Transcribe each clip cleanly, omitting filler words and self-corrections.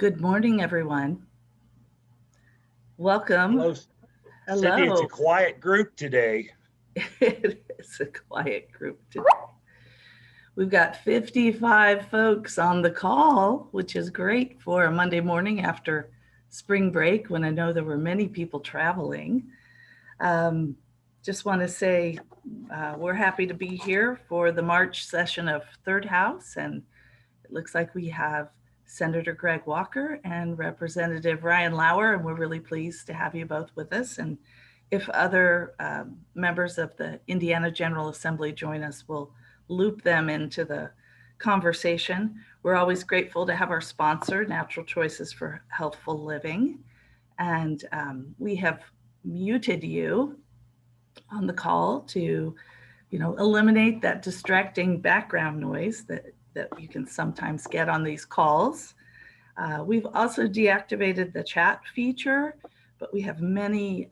Good morning, everyone. Welcome. Hello, Cindy. It's a Hello. quiet group today. It is a quiet group today. We've got 55 folks on the call, which is great for a Monday morning after spring break when I know there were many people traveling. Um, just want to say we're happy to be here for the March session of Third House, and it looks like we have Senator Greg Walker and Representative Ryan Lauer, and we're really pleased to have you both with us. And if other members of the Indiana General Assembly join us, we'll loop them into the conversation. We're always grateful to have our sponsor, Natural Choices for Healthful Living. And we have muted you on the call to eliminate that distracting background noise that you can sometimes get on these calls. We've also deactivated the chat feature, but we have many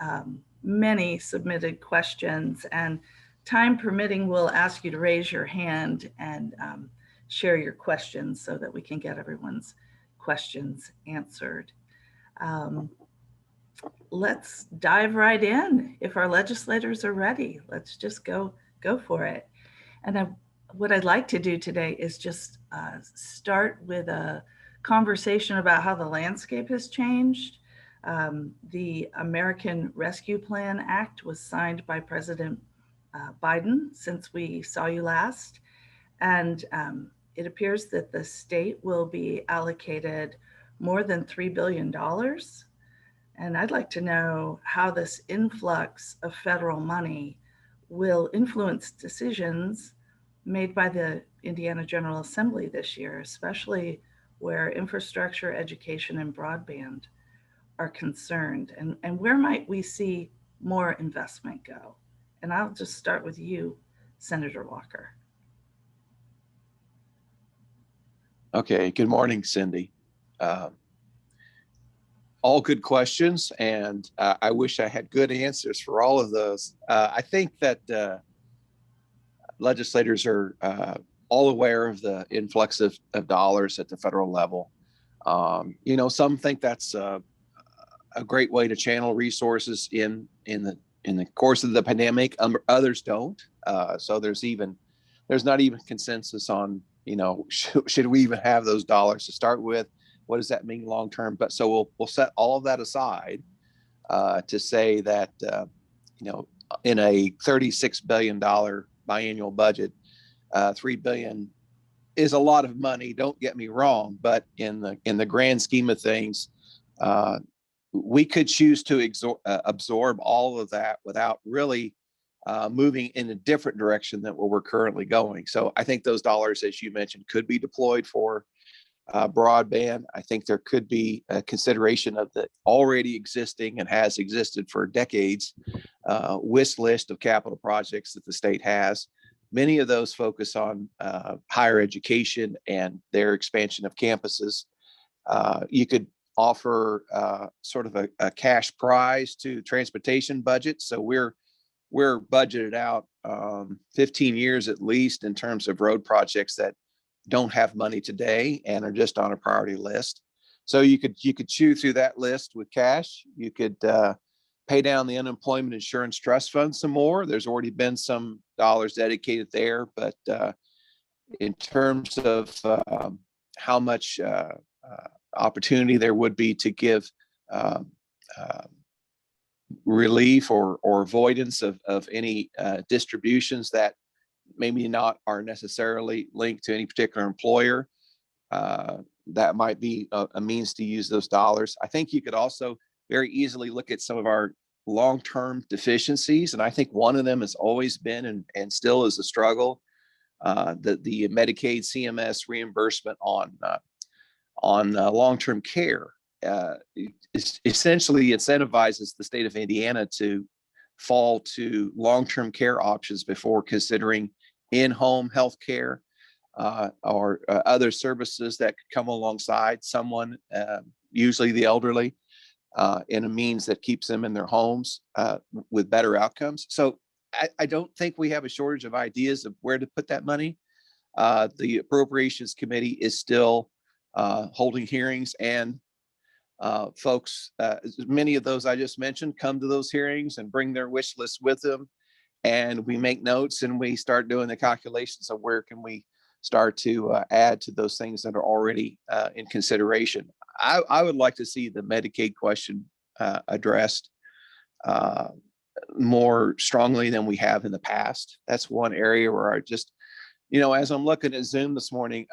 submitted questions, and time permitting, we'll ask you to raise your hand and share your questions so that we can get everyone's questions answered. Let's dive right in. If our legislators are ready, let's just go for it. And what I'd like to do today is just start with a conversation about how the landscape has changed. The American Rescue Plan Act was signed by President Biden since we saw you last. And it appears that the state will be allocated more than $3 billion. And I'd like to know how this influx of federal money will influence decisions made by the Indiana General Assembly this year, especially where infrastructure, education, and broadband are concerned. And where might we see more investment go? And I'll just start with you, Senator Walker. Okay, good morning, Cindy. All good questions, and I wish I had good answers for all of those. I think that legislators are all aware of the influx of dollars at the federal level. Some think that's a great way to channel resources in the course of the pandemic. Others don't. So there's not even consensus on should we even have those dollars to start with. What does that mean long term? But so we'll set all of that aside to say that in a $36 billion biannual budget, $3 billion is a lot of money. Don't get me wrong, but in the grand scheme of things, we could choose to absorb all of that without really moving in a different direction than where we're currently going. So I think those dollars, as you mentioned, could be deployed for broadband. I think there could be a consideration of the already existing and has existed for decades wish list of capital projects that the state has. Many of those focus on higher education and their expansion of campuses. You could offer sort of a cash prize to transportation budget. So we're budgeted out 15 years at least in terms of road projects that don't have money today and are just on a priority list. So you could chew through that list with cash. You could pay down the unemployment insurance trust fund some more. There's already been some dollars dedicated there, but in terms of how much opportunity there would be to give relief or avoidance of any distributions that maybe not are necessarily linked to any particular employer, that might be a means to use those dollars. I think you could also very easily look at some of our long-term deficiencies, and I think one of them has always been and still is a struggle, the Medicaid CMS reimbursement on long-term care. Essentially incentivizes the state of Indiana to fall to long-term care options before considering in-home health care or other services that could come alongside someone, usually the elderly, in a means that keeps them in their homes with better outcomes. So I don't think we have a shortage of ideas of where to put that money. The Appropriations Committee is still holding hearings, and folks, many of those I just mentioned, come to those hearings and bring their wish list with them. And we make notes and we start doing the calculations of where can we start to add to those things that are already in consideration. I would like to see the Medicaid question addressed more strongly than we have in the past. That's one area where I just, as I'm looking at Zoom this morning,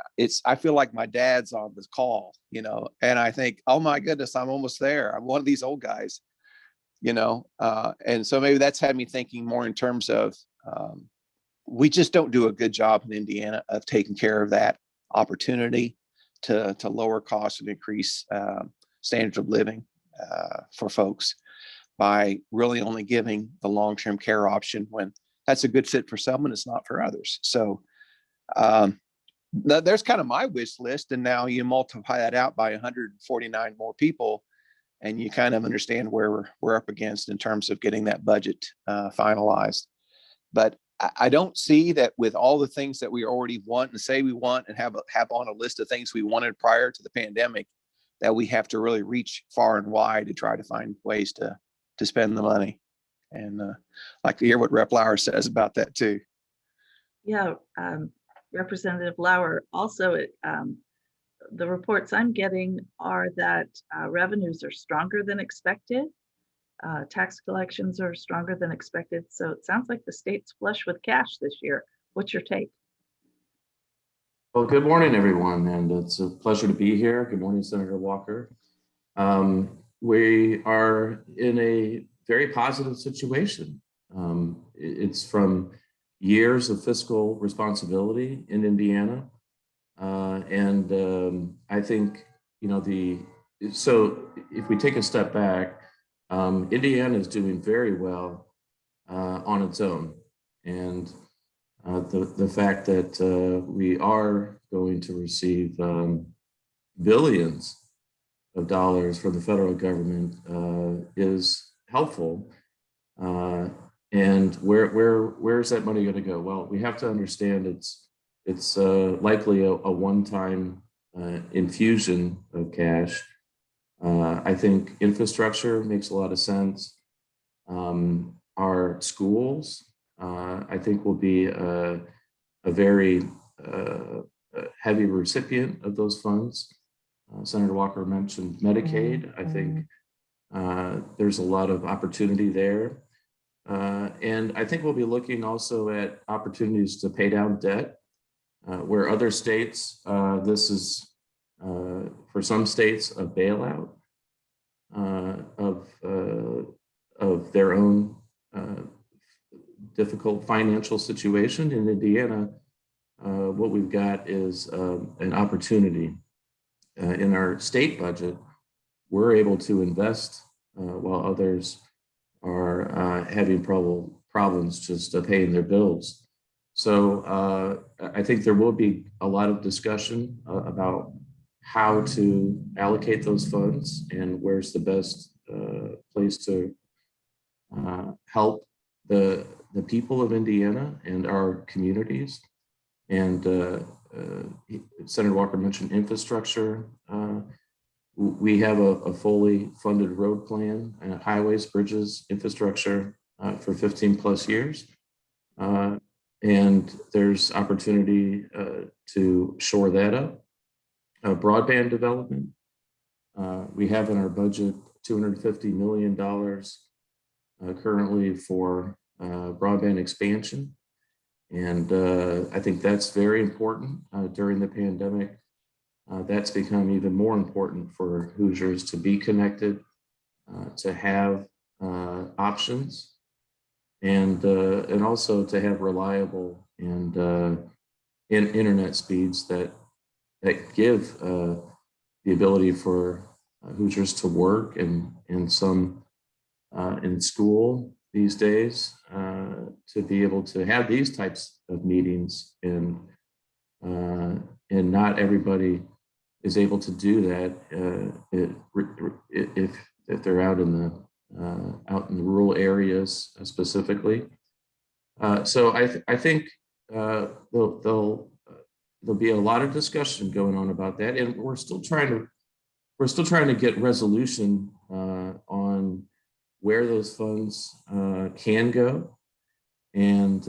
I feel like my dad's on this call, and I think, oh my goodness, I'm almost there. I'm one of these old guys, and so maybe that's had me thinking more in terms of we just don't do a good job in Indiana of taking care of that opportunity to lower costs and increase standards of living for folks by really only giving the long-term care option when that's a good fit for some and it's not for others. So there's kind of my wish list, and now you multiply that out by 149 more people, and you kind of understand where we're up against in terms of getting that budget finalized. But I don't see that with all the things that we already want and say we want and have on a list of things we wanted prior to the pandemic, that we have to really reach far and wide to try to find ways to spend the money. And like to hear what Rep. Lauer says about that too. Yeah, Representative Lauer, also the reports I'm getting are that revenues are stronger than expected. Tax collections are stronger than expected. So it sounds like the state's flush with cash this year. What's your take? Well, good morning, everyone, and it's a pleasure to be here. Good morning, Senator Walker. We are in a very positive situation. It's from years of fiscal responsibility in Indiana. And I think, so if we take a step back, Indiana is doing very well on its own. And the fact that we are going to receive billions of dollars from the federal government is helpful. And where's that money going to go? Well, we have to understand it's likely a one-time infusion of cash. I think infrastructure makes a lot of sense. Our schools, I think, will be a very heavy recipient of those funds. Senator Walker mentioned Medicaid. I think there's a lot of opportunity there. And I think we'll be looking also at opportunities to pay down debt, where other states, this is for some states a bailout of their own difficult financial situation. In Indiana, what we've got is an opportunity. In our state budget, we're able to invest while others are having problems just paying their bills. So I think there will be a lot of discussion about how to allocate those funds and where's the best place to help the people of Indiana and our communities. And Senator Walker mentioned infrastructure. We have a fully funded road plan, highways, bridges, infrastructure for 15 plus years. And there's opportunity to shore that up. Broadband development. We have in our budget $250 million currently for broadband expansion. And I think that's very important during the pandemic. That's become even more important for Hoosiers to be connected, to have options, and also to have reliable and internet speeds that give the ability for Hoosiers to work and some in school these days, to be able to have these types of meetings, and not everybody is able to do that if they're out in the rural areas specifically. So I think the there'll be a lot of discussion going on about that, and we're still trying to get resolution on where those funds can go, and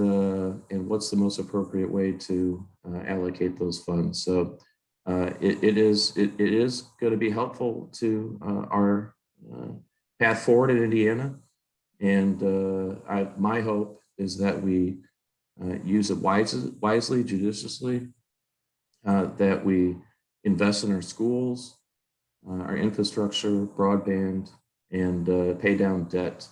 what's the most appropriate way to allocate those funds. So it is going to be helpful to our path forward in Indiana, and my hope is that we use it wisely, judiciously, that we invest in our schools, our infrastructure, broadband, and pay down debt.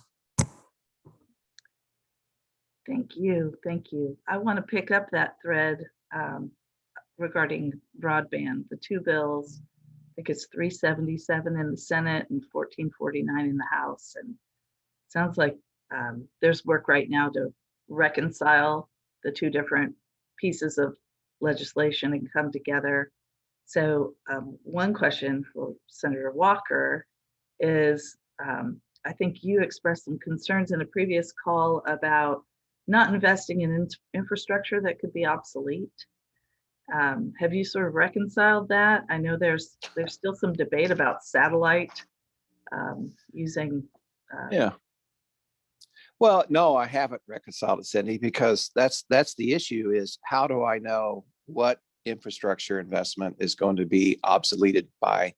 Thank you. Thank you. I want to pick up that thread regarding broadband. The two bills, I think it's 377 in the Senate and 1449 in the House. And it sounds like there's work right now to reconcile the two different pieces of legislation and come together. So one question for Senator Walker is, I think you expressed some concerns in a previous call about not investing in infrastructure that could be obsolete. Have you sort of reconciled that? I know there's still some debate about satellite using. Yeah. Well, no, I haven't reconciled it, Cindy, because that's the issue is how do I know what infrastructure investment is going to be obsoleted by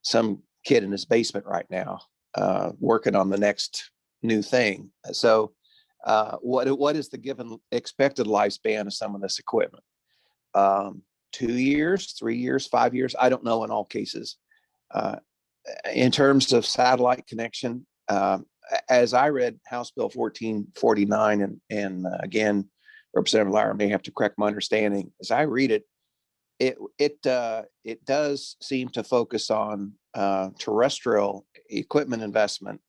some kid in his basement right now, working on the next new thing. So what is the given expected lifespan of some of this equipment? 2 years, 3 years, 5 years? I don't know in all cases. In terms of satellite connection, as I read House Bill 1449, and again, Representative Lauer may have to correct my understanding. As I read it, it does seem to focus on terrestrial equipment investment,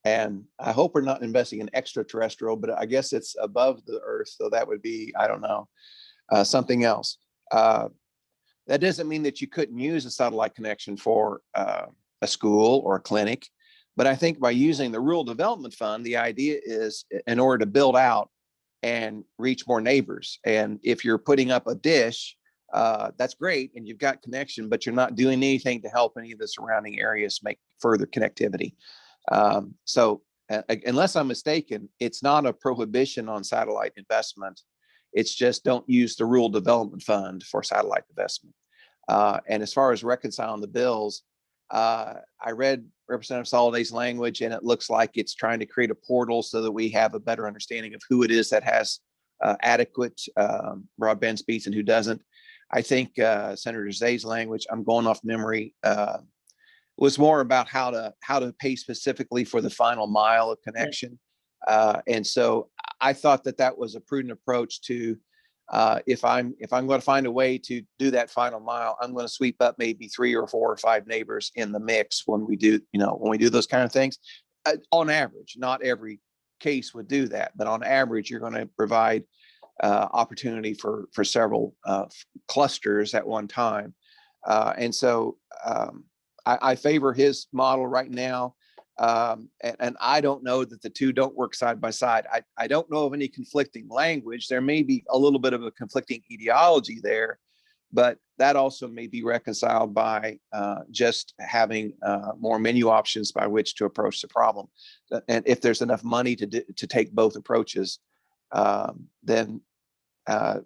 and I hope we're not investing in extraterrestrial, but I guess it's above the Earth, so that would be, I don't know, something else. That doesn't mean that you couldn't use a satellite connection for a school or a clinic, but I think by using the Rural Development Fund, the idea is in order to build out and reach more neighbors. And if you're putting up a dish, that's great, and you've got connection, but you're not doing anything to help any of the surrounding areas make further connectivity. So unless I'm mistaken, it's not a prohibition on satellite investment. It's just don't use the Rural Development Fund for satellite investment. And as far as reconciling the bills, I read Representative Soliday's language, and it looks like it's trying to create a portal so that we have a better understanding of who it is that has adequate broadband speeds and who doesn't. I think Senator Zay's language, I'm going off memory, was more about how to pay specifically for the final mile of connection. And so I thought that was a prudent approach to, if I'm going to find a way to do that final mile, I'm going to sweep up maybe 3 or 4 or 5 neighbors in the mix when we do those kind of things. On average, not every case would do that, but on average, you're going to provide opportunity for several clusters at one time. And so I favor his model right now. And I don't know that the two don't work side by side. I don't know of any conflicting language. There may be a little bit of a conflicting ideology there, but that also may be reconciled by just having more menu options by which to approach the problem. And if there's enough money to take both approaches, then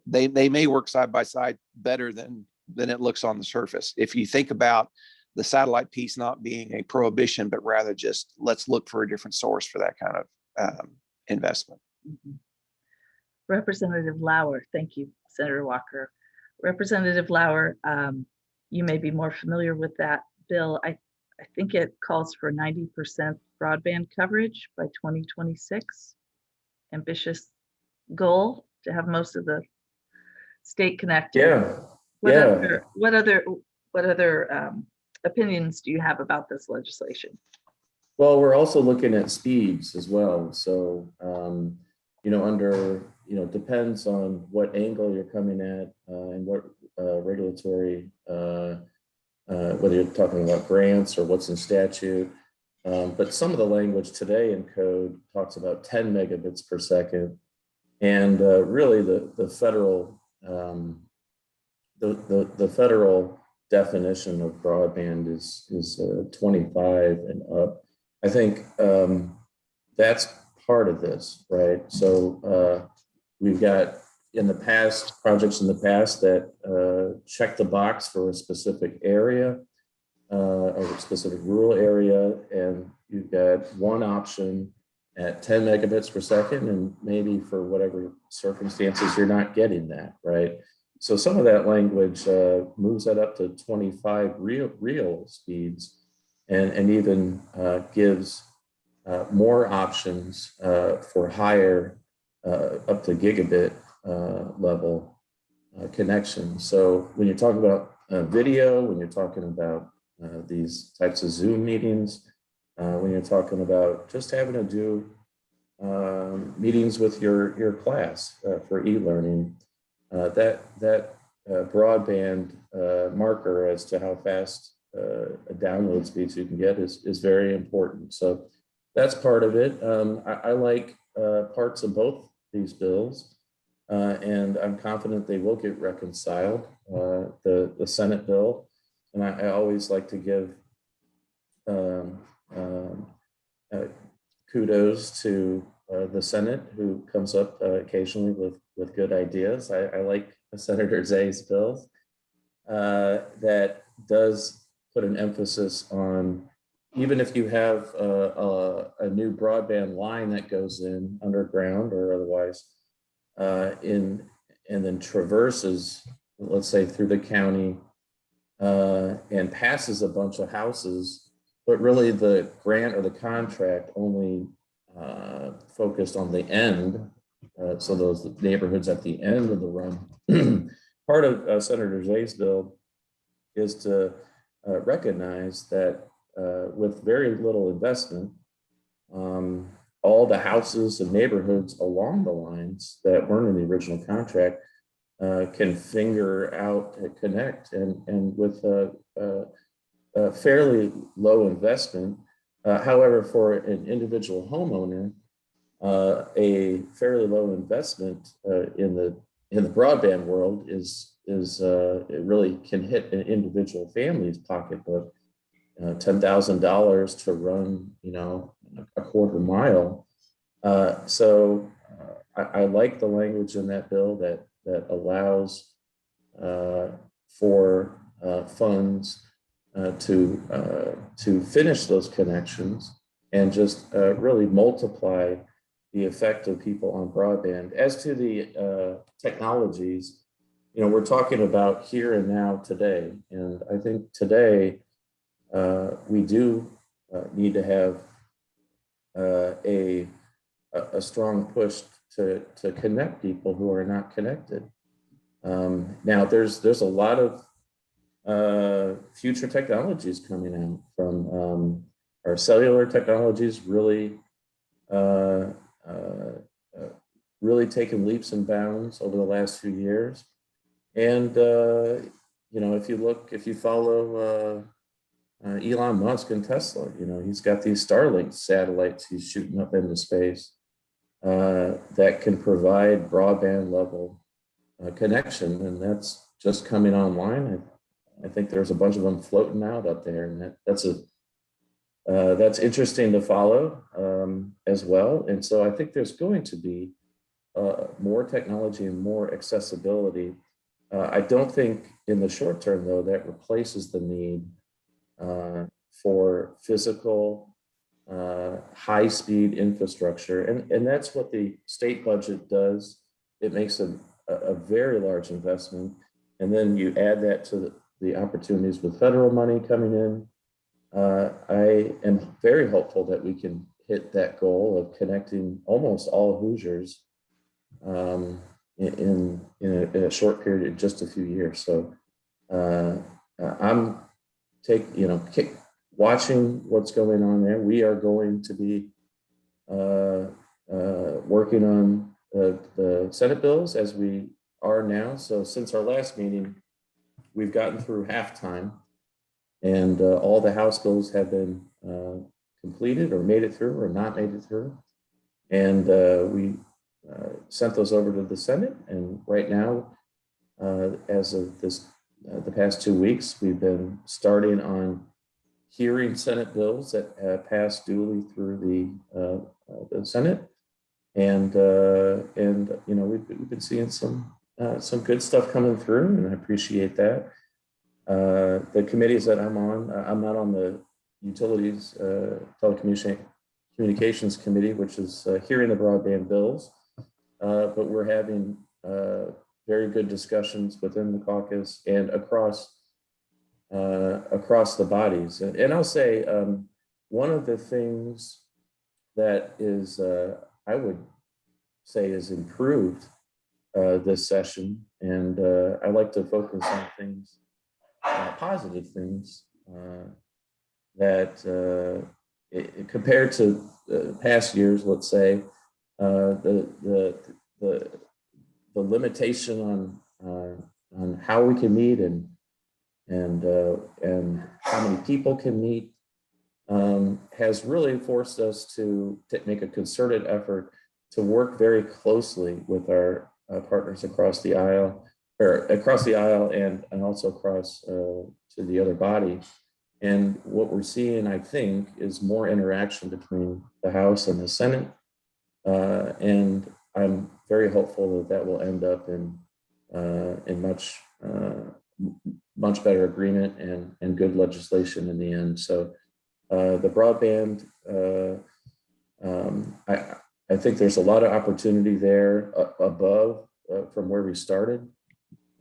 they may work side by side better than it looks on the surface. If you think about the satellite piece not being a prohibition, but rather just let's look for a different source for that kind of investment. Mm-hmm. Representative Lauer, thank you, Senator Walker. Representative Lauer, you may be more familiar with that bill. I think it calls for 90% broadband coverage by 2026. Ambitious goal to have most of the state connected. Yeah. What other opinions do you have about this legislation? Well, we're also looking at speeds as well. So, depends on what angle you're coming at and what regulatory, whether you're talking about grants or what's in statute. But some of the language today in code talks about 10 megabits per second. And really the federal the federal definition of broadband is 25 and up. I think that's part of this, right? So we've got projects in the past that check the box for a specific area, or a specific rural area, and you've got one option at 10 megabits per second, and maybe for whatever circumstances, you're not getting that, right? So some of that language moves that up to 25 real speeds, and even gives more options for higher up to gigabit level connection. So when you're talking about video, when you're talking about these types of Zoom meetings, when you're talking about just having to do meetings with your class for e-learning, that broadband marker as to how fast a download speeds you can get is very important. So that's part of it. I like parts of both these bills, and I'm confident they will get reconciled. The Senate bill, and I always like to give kudos to the Senate, who comes up occasionally with good ideas. I like Senator Zay's bills that does put an emphasis on, even if you have a new broadband line that goes in underground or otherwise, and then traverses, let's say, through the county and passes a bunch of houses, but really the grant or the contract only focused on the end, so those neighborhoods at the end of the run. Part of Senator Zay's bill is to recognize that with very little investment, all the houses and neighborhoods along the lines that weren't in the original contract can figure out and connect, and with a fairly low investment. However, for an individual homeowner, a fairly low investment in the broadband world is it really can hit an individual family's pocketbook. $10,000 to run, a quarter mile. So I like the language in that bill that allows for funds to finish those connections and just really multiply the effect of people on broadband. As to the technologies, we're talking about here and now today, and I think today we do need to have a strong push to connect people who are not connected. Now, there's a lot of future technologies coming out from our cellular technologies, really taken leaps and bounds over the last few years. And if you follow Elon Musk and Tesla, he's got these Starlink satellites he's shooting up into space that can provide broadband level connection, and that's just coming online. I think there's a bunch of them floating out up there, and that's interesting to follow as well. And so I think there's going to be more technology and more accessibility. I don't think in the short term, though, that replaces the need for physical high-speed infrastructure, and that's what the state budget does. It makes a very large investment, and then you add that to the opportunities with federal money coming in. I am very hopeful that we can hit that goal of connecting almost all Hoosiers in a short period of just a few years. So I'm watching what's going on there. We are going to be working on the Senate bills as we are now. So since our last meeting, we've gotten through halftime, and all the House bills have been completed or made it through or not made it through. And we sent those over to the Senate. And right now, as of the past 2 weeks, we've been starting on hearing Senate bills that have passed duly through the Senate, and we've been seeing some good stuff coming through, and I appreciate that. The committees that I'm on, I'm not on the Utilities Telecommunications Committee, which is hearing the broadband bills, but we're having very good discussions within the caucus and across the bodies. And I'll say one of the things that is, I would say, is improved this session, and I like to focus on things, positive things that compared to past years, let's say, the limitation on how we can meet and how many people can meet has really forced us to make a concerted effort to work very closely with our partners across the aisle, and also across to the other body. And what we're seeing, I think, is more interaction between the House and the Senate. And I'm very hopeful that will end up in much better agreement and good legislation in the end. So the broadband, I think there's a lot of opportunity there above from where we started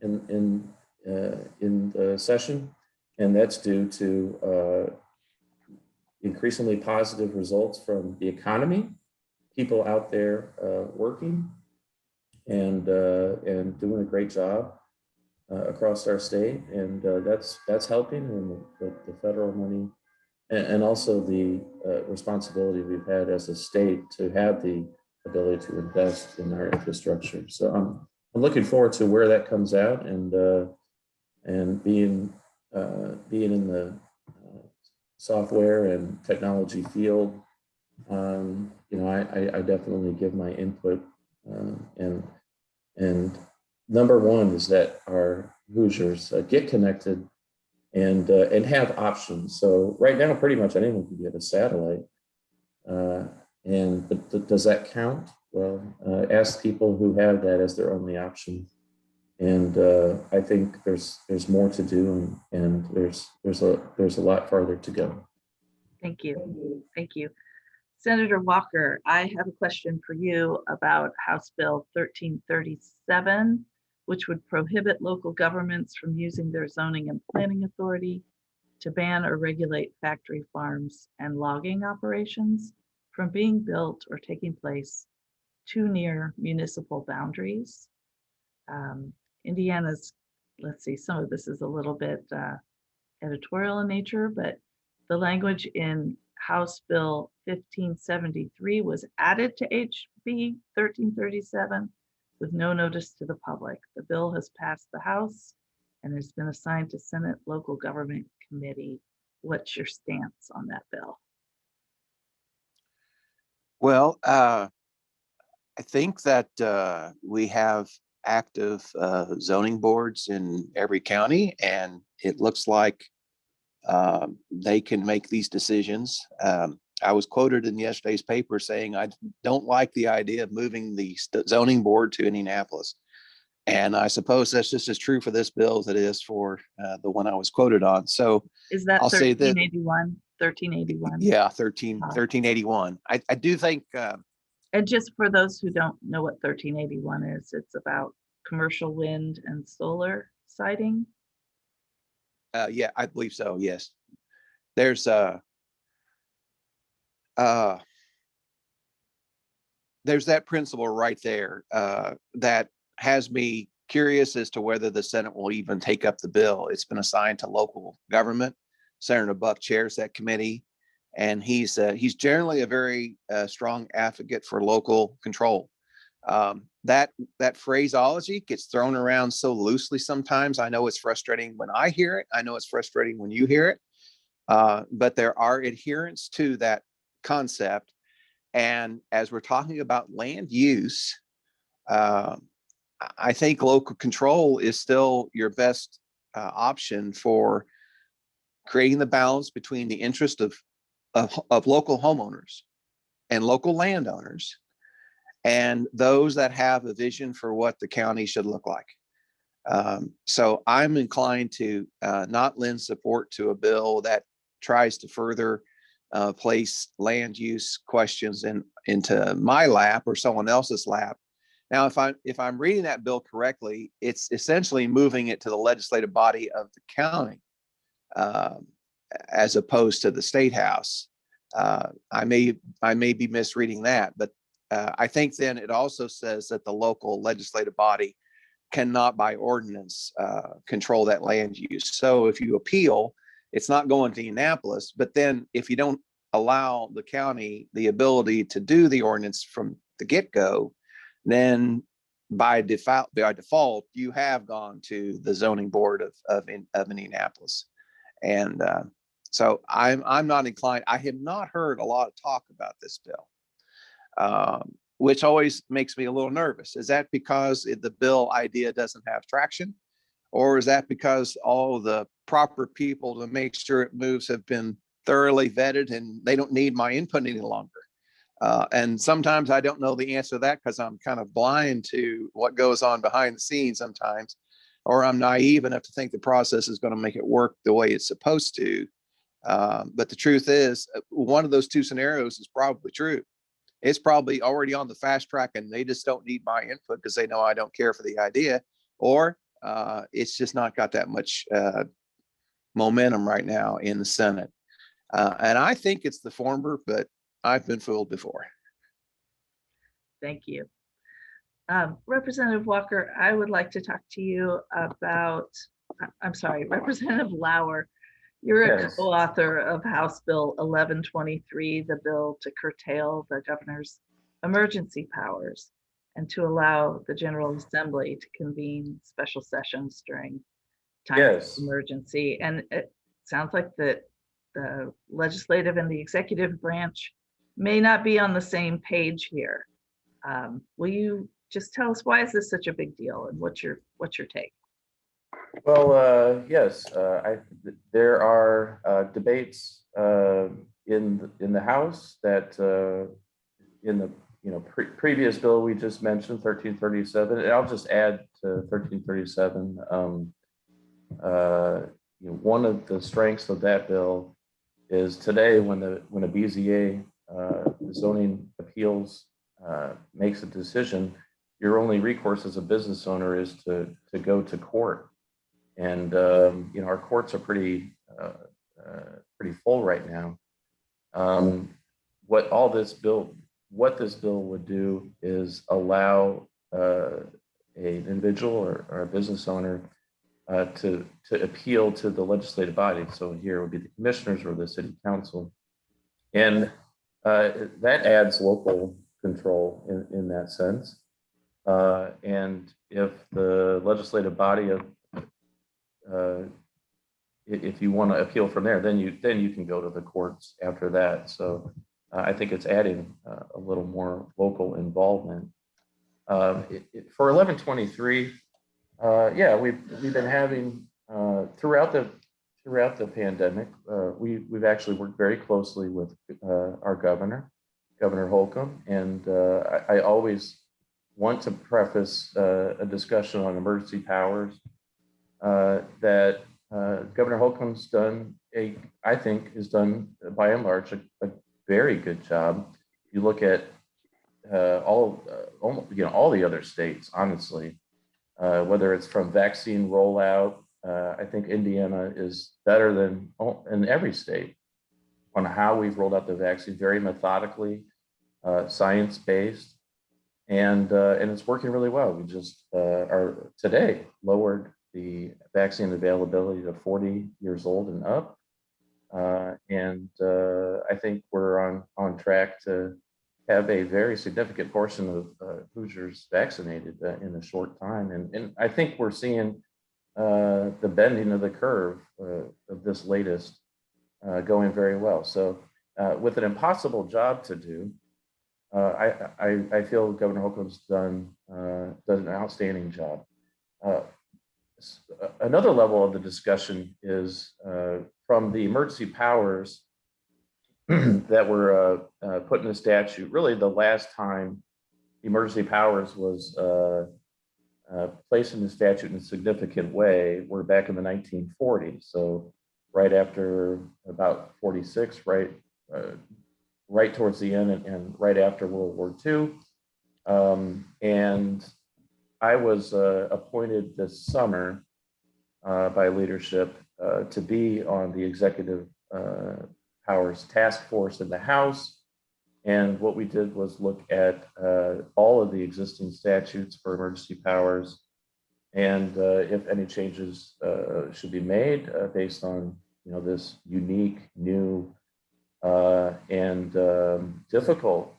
in the session, and that's due to increasingly positive results from the economy, people out there working and doing a great job across our state, and that's helping, and the federal money, and also the responsibility we've had as a state to have the ability to invest in our infrastructure. So I'm looking forward to where that comes out, and being in the software and technology field, I definitely give my input, and number one is that our Hoosiers get connected and have options. So right now, pretty much anyone can get a satellite, but does that count? Well, ask people who have that as their only option. And I think there's more to do, and there's a lot farther to go. Thank you. Thank you. Senator Walker, I have a question for you about House Bill 1337, which would prohibit local governments from using their zoning and planning authority to ban or regulate factory farms and logging operations from being built or taking place too near municipal boundaries. Indiana's, let's see, some of this is a little bit editorial in nature, but the language in House Bill 1573 was added to HB 1337 with no notice to the public. The bill has passed the House and has been assigned to Senate Local Government Committee. What's your stance on that bill? Well, I think that we have active zoning boards in every county, and it looks like they can make these decisions. I was quoted in yesterday's paper saying I don't like the idea of moving the zoning board to Indianapolis. And I suppose that's just as true for this bill as it is for the one I was quoted on. So is that I'll say that 1381? Yeah, 1381. I do think. And just for those who don't know what 1381 is, it's about commercial wind and solar siting. Yeah, I believe so. Yes, there's that principle right there that has me curious as to whether the Senate will even take up the bill. It's been assigned to local government. Senator Buck chairs that committee, and he's generally a very strong advocate for local control. That phraseology gets thrown around so loosely sometimes. I know it's frustrating when I hear it. I know it's frustrating when you hear it. But there are adherents to that concept. And as we're talking about land use, I think local control is still your best option for creating the balance between the interest of local homeowners and local landowners and those that have a vision for what the county should look like. So I'm inclined to not lend support to a bill that tries to further place land use questions into my lap or someone else's lap. Now, if I'm reading that bill correctly, it's essentially moving it to the legislative body of the county as opposed to the state house. I may be misreading that, but I think then it also says that the local legislative body cannot by ordinance control that land use. So if you appeal, it's not going to Indianapolis, but then if you don't allow the county the ability to do the ordinance from the get-go, then by default, you have gone to the zoning board of Indianapolis. And so I'm not inclined. I have not heard a lot of talk about this bill, which always makes me a little nervous. Is that because the bill idea doesn't have traction? Or is that because all the proper people to make sure it moves have been thoroughly vetted and they don't need my input any longer? And sometimes I don't know the answer to that because I'm kind of blind to what goes on behind the scenes sometimes, or I'm naive enough to think the process is going to make it work the way it's supposed to. But the truth is, one of those two scenarios is probably true. It's probably already on the fast track and they just don't need my input because they know I don't care for the idea, or it's just not got that much momentum right now in the Senate. And I think it's the former, but I've been fooled before. Thank you. Representative Walker, I would like to talk to you about, I'm sorry, Representative Lauer. You're a co-author of House Bill 1123, the bill to curtail the governor's emergency powers and to allow the General Assembly to convene special sessions during times of emergency. And it sounds like that the legislative and the executive branch may not be on the same page here. Will you just tell us why is this such a big deal and what's your take? Well, yes, there are debates in the House that in the previous bill we just mentioned, 1337, and I'll just add to 1337. One of the strengths of that bill is today when a BZA zoning appeals makes a decision, your only recourse as a business owner is to go to court. And our courts are pretty full right now. What this bill would do is allow an individual or a business owner to appeal to the legislative body. So here would be the commissioners or the city council, and that adds local control in that sense. And if the legislative body if you want to appeal from there, then you can go to the courts after that. So I think it's adding a little more local involvement. For 1123, we've been having throughout the pandemic, we've actually worked very closely with our Governor Holcomb, and I always want to preface a discussion on emergency powers that Governor Holcomb's done I think has done by and large a very good job. You look at all the other states, honestly, whether it's from vaccine rollout, I think Indiana is better than in every state on how we've rolled out the vaccine, very methodically, science-based, and it's working really well. We just are today lowered the vaccine availability to 40 years old and up. And I think we're on track to have a very significant portion of Hoosiers vaccinated in a short time. And I think we're seeing the bending of the curve of this latest going very well. So with an impossible job to do, I feel Governor Holcomb's does an outstanding job. Uh, Another level of the discussion is from the emergency powers that were put in the statute. Really, the last time emergency powers was placed in the statute in a significant way were back in the 1940s. So right after about 46, right towards the end and right after World War II. And I was appointed this summer by leadership to be on the executive powers task force in the House. And what we did was look at all of the existing statutes for emergency powers and if any changes should be made based on this unique, new, and difficult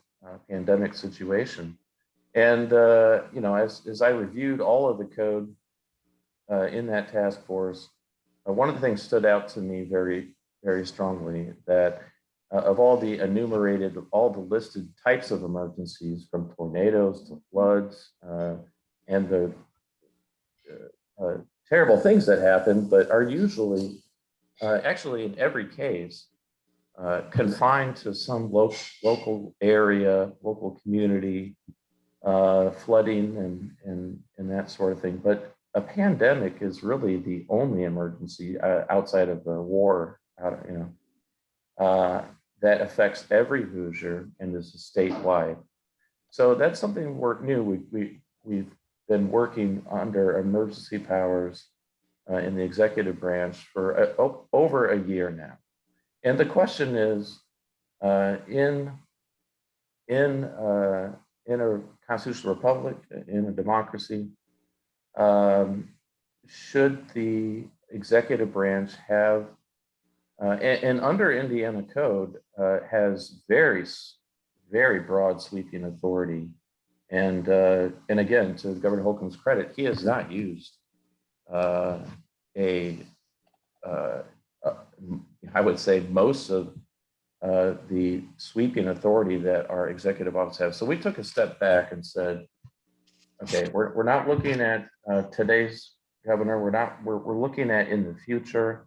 pandemic situation. And as I reviewed all of the code in that task force, one of the things stood out to me very, very strongly that of all the enumerated, all the listed types of emergencies, from tornadoes to floods and the terrible things that happen, but are usually actually in every case confined to some local area, local community, flooding and that sort of thing. But a pandemic is really the only emergency outside of the war, that affects every Hoosier and is statewide. So that's something we're new. We've been working under emergency powers in the executive branch for over a year now. And the question is, in a constitutional republic, in a democracy, should the executive branch have, and under Indiana code, has very, very broad sweeping authority. And again, to Governor Holcomb's credit, he has not used I would say most of the sweeping authority that our executive office has. So we took a step back and said, okay, we're not looking at today's governor. We're looking at in the future.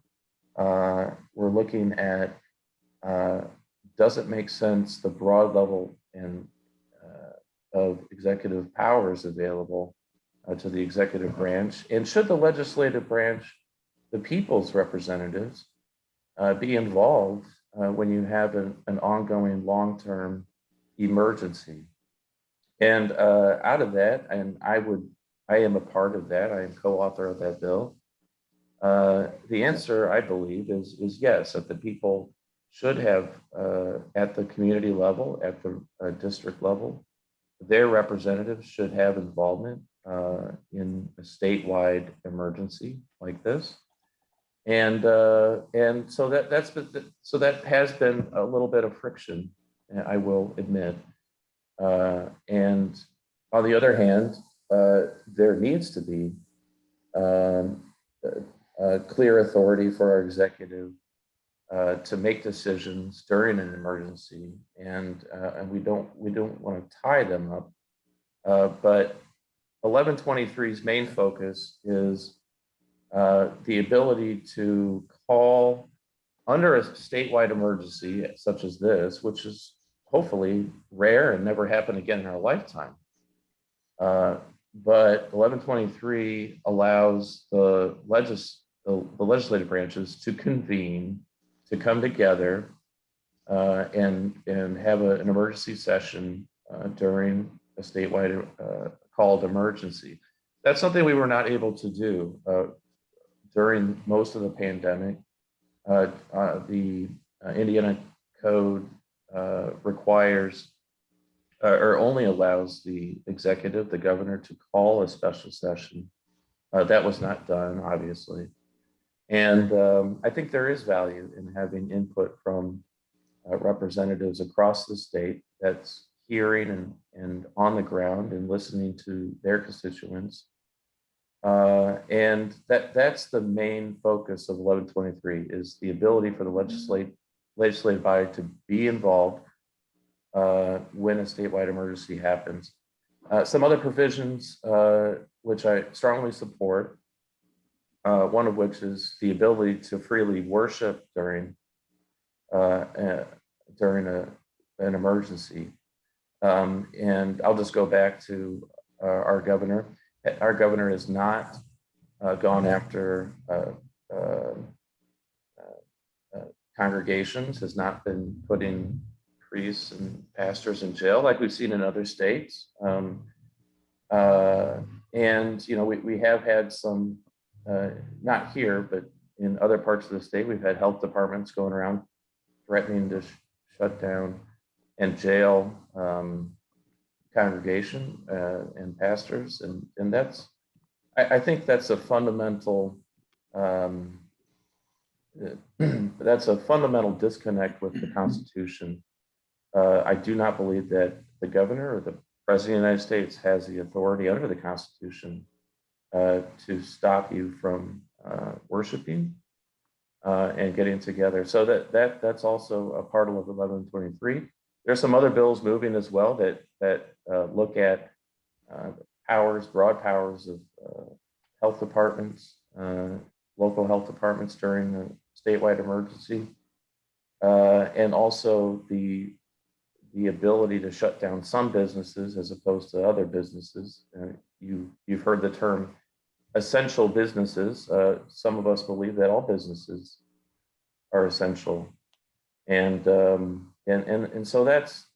We're looking at does it make sense, the broad level and of executive powers available to the executive branch, and should the legislative branch, the people's representatives, be involved when you have an ongoing long-term emergency. And out of that, and I am a part of that, I am co-author of that bill. The answer, I believe, is yes, that the people should have at the community level, at the district level, their representatives should have involvement in a statewide emergency like this. And so that has been a little bit of friction, I will admit. And on the other hand, there needs to be clear authority for our executive to make decisions during an emergency, and we don't want to tie them up. But 1123's main focus is the ability to call under a statewide emergency such as this, which is hopefully rare and never happen again in our lifetime. But 1123 allows the legislative branches to convene, to come together and have an emergency session during a statewide called emergency. That's something we were not able to do during most of the pandemic. The Indiana code requires or only allows the executive, the governor, to call a special session. That was not done, obviously. And I think there is value in having input from representatives across the state that's hearing and on the ground and listening to their constituents. And that's the main focus of 1123, is the ability for the legislative body to be involved when a statewide emergency happens. Some other provisions which I strongly support, one of which is the ability to freely worship during an emergency. And I'll just go back to our governor. Our governor has not gone after congregations, has not been putting priests and pastors in jail like we've seen in other states. And, you know, we have had some, not here, but in other parts of the state, we've had health departments going around threatening to shut down and jail congregation and pastors. And that's, I think that's a fundamental, that's a fundamental disconnect with the Constitution. I do not believe that the governor or the President of the United States has the authority under the Constitution to stop you from worshiping and getting together. So that's also a part of 1123. There's some other bills moving as well that look at powers, broad powers of health departments, local health departments during the statewide emergency, and also the ability to shut down some businesses as opposed to other businesses. You've heard the term essential businesses. Some of us believe that all businesses are essential, and so that's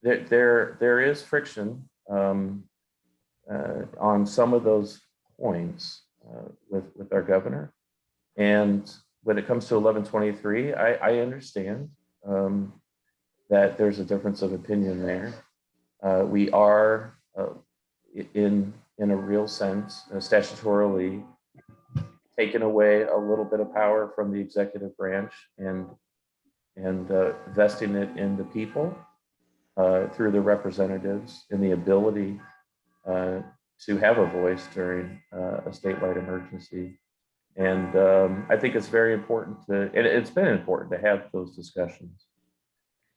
there is friction on some of those points with our governor. And when it comes to 1123, I understand that there's a difference of opinion there. We are in a real sense, statutorily taken away a little bit of power from the executive branch and vesting it in the people through the representatives and the ability to have a voice during a statewide emergency. And I think it's very important it's been important to have those discussions.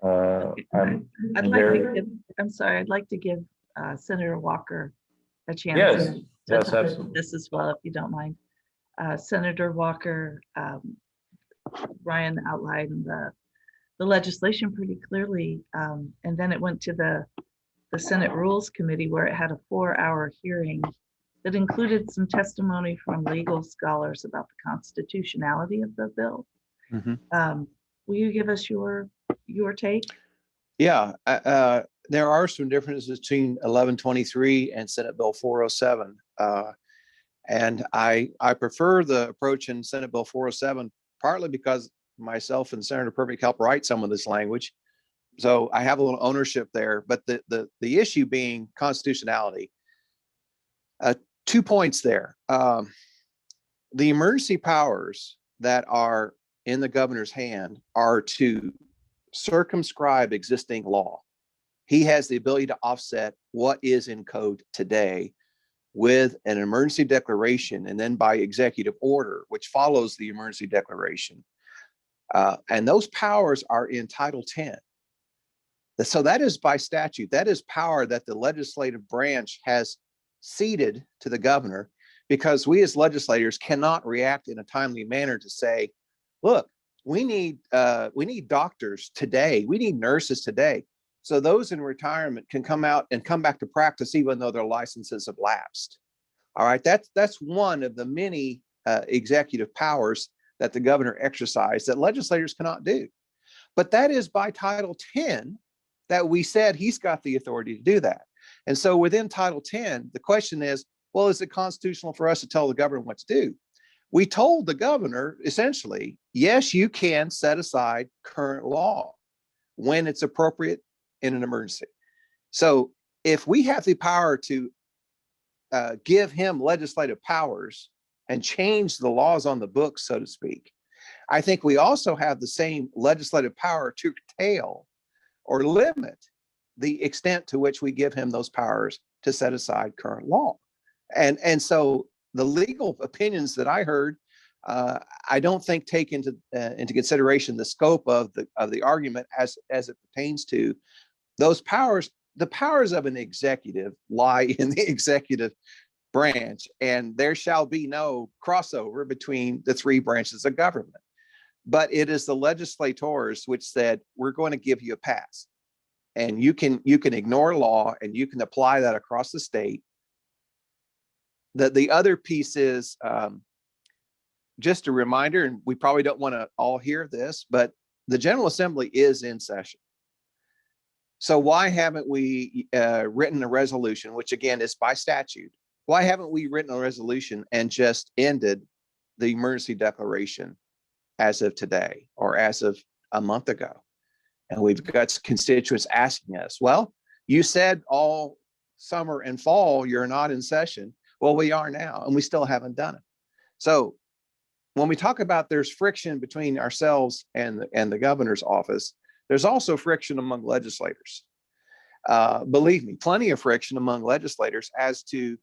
I'd like to give Senator Walker a chance Yes, to yes, touch on absolutely. this as well, if you don't mind. Senator Walker, Ryan outlined the legislation pretty clearly, and then it went to the Senate Rules Committee, where it had a 4-hour hearing that included some testimony from legal scholars about the constitutionality of the bill. Mhm. Will you give us your take? Yeah, there are some differences between 1123 and Senate Bill 407. And I prefer the approach in Senate Bill 407, partly because myself and Senator Perfect helped write some of this language. So I have a little ownership there, but the issue being constitutionality. 2 points there. The emergency powers that are in the governor's hand are to circumscribe existing law. He has the ability to offset what is in code today with an emergency declaration and then by executive order, which follows the emergency declaration. And those powers are in Title 10. So that is by statute. That is power that the legislative branch has ceded to the governor, because we as legislators cannot react in a timely manner to say, look, we need doctors today. We need nurses today. So those in retirement can come out and come back to practice even though their licenses have lapsed. All right, that's one of the many executive powers that the governor exercised that legislators cannot do. But that is by Title 10 that we said he's got the authority to do that. And so within Title 10, the question is, well, is it constitutional for us to tell the governor what to do? We told the governor essentially, yes, you can set aside current law when it's appropriate in an emergency. So if we have the power to give him legislative powers and change the laws on the books, so to speak, I think we also have the same legislative power to curtail or limit the extent to which we give him those powers to set aside current law. And so the legal opinions that I heard I don't think take into consideration the scope of the argument as it pertains to those powers. The powers of an executive lie in the executive branch, and there shall be no crossover between the three branches of government. But it is the legislators which said, we're going to give you a pass, and you can ignore law and you can apply that across the state. The other piece is just a reminder, and we probably don't want to all hear this, but the General Assembly is in session. So why haven't we written a resolution, which again is by statute? Why haven't we written a resolution and just ended the emergency declaration as of today or as of a month ago? And we've got constituents asking us, well, you said all summer and fall you're not in session. Well, we are now, and we still haven't done it. So when we talk about there's friction between ourselves and the governor's office, there's also friction among legislators. Believe me, plenty of friction among legislators as to